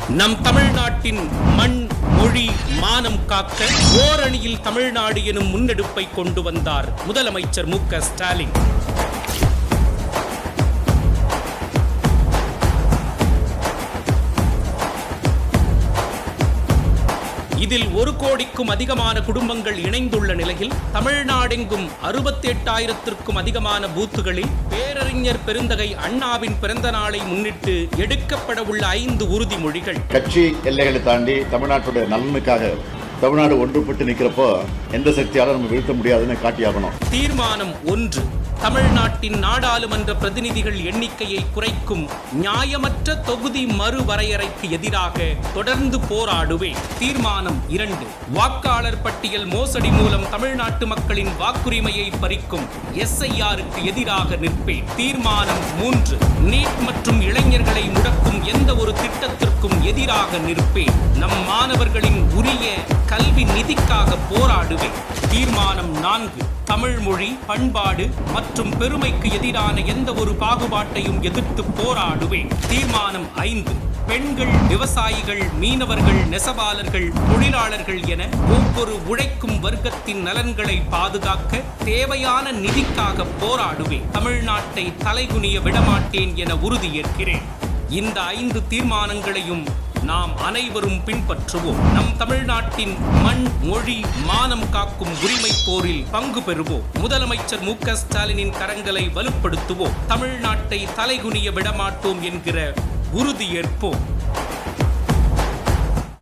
நம் தமிழ்நாட்டின் மண், மொழி, மானம் காக்க ஓரணியில் தமிழ்நாடு எனும் முன்னெடுப்பை கொண்டு வந்தார் முதலமைச்சர் மு.க. ஸ்டாலின். இதில் 1 கோடிக்கும் அதிகமான குடும்பங்கள் இணைந்துள்ள நிலையில் தமிழ்நாடெங்கும் 68,000த்திற்கும் அதிகமான பூத்துகளில் பேரறிஞர் பெருந்தகை அண்ணாவின் பிறந்த நாளை முன்னிட்டு எடுக்கப்பட உள்ள 5 உறுதிமொழிகள். கட்சி எல்லைகளை தாண்டி தமிழ்நாட்டுடைய நலனுக்காக தமிழ்நாடு ஒன்றுபட்டு நிற்கிறப்போ எந்த சக்தியாலும் நம்ம வீழ்த்த முடியாதுன்னு காட்டியாகணும். தீர்மானம் 1. தமிழ்நாட்டின் நாடாளுமன்ற பிரதிநிதிகள் எண்ணிக்கையை குறைக்கும் நியாயமற்ற தொகுதி மறுவரையறைக்கு எதிராக தொடர்ந்து போராடுவேன். தீர்மானம் 2. வாக்காளர் பட்டியல் மோசடி மூலம் தமிழ்நாட்டு மக்களின் வாக்குரிமையை பறிக்கும் SIRக்கு எதிராக நிற்பேன். தீர்மானம் 3. நீட் மற்றும் இளைஞர்களை முடக்கும் எந்த ஒரு திட்டத்திற்கும் எதிராக நிற்பேன். நம் மாணவர்களின் உரிய கல்வி நிதிக்காக போராடுவேன். தீர்மானம் 4. தமிழ் மொழி, பண்பாடு மற்றும் பெருமைக்கு எதிரான எந்த ஒரு பாகுபாட்டையும் எதிர்த்து போராடுவேன். தீர்மானம் 5. பெண்கள், விவசாயிகள், மீனவர்கள், நெசவாளர்கள், தொழிலாளர்கள் என ஒவ்வொரு உழைக்கும் வர்க்கத்தின் நலன்களை பாதுகாக்க தேவையான நிதிக்காக போராடுவேன். தமிழ்நாட்டை தலைகுனிய விடமாட்டேன் என உறுதியேற்கிறேன். இந்த 5 தீர்மானங்களையும் நாம் அனைவரும் பின்பற்றுவோம். நம் தமிழ்நாட்டின் மண், மொழி, மானம் காக்கும் உரிமை போரில் பங்கு பெறுவோம். முதலமைச்சர் மு.க. ஸ்டாலினின் கரங்களை வலுப்படுத்துவோம். தமிழ்நாட்டை தலைகுனிய விடமாட்டோம் என்கிற உறுதியேற்போம்.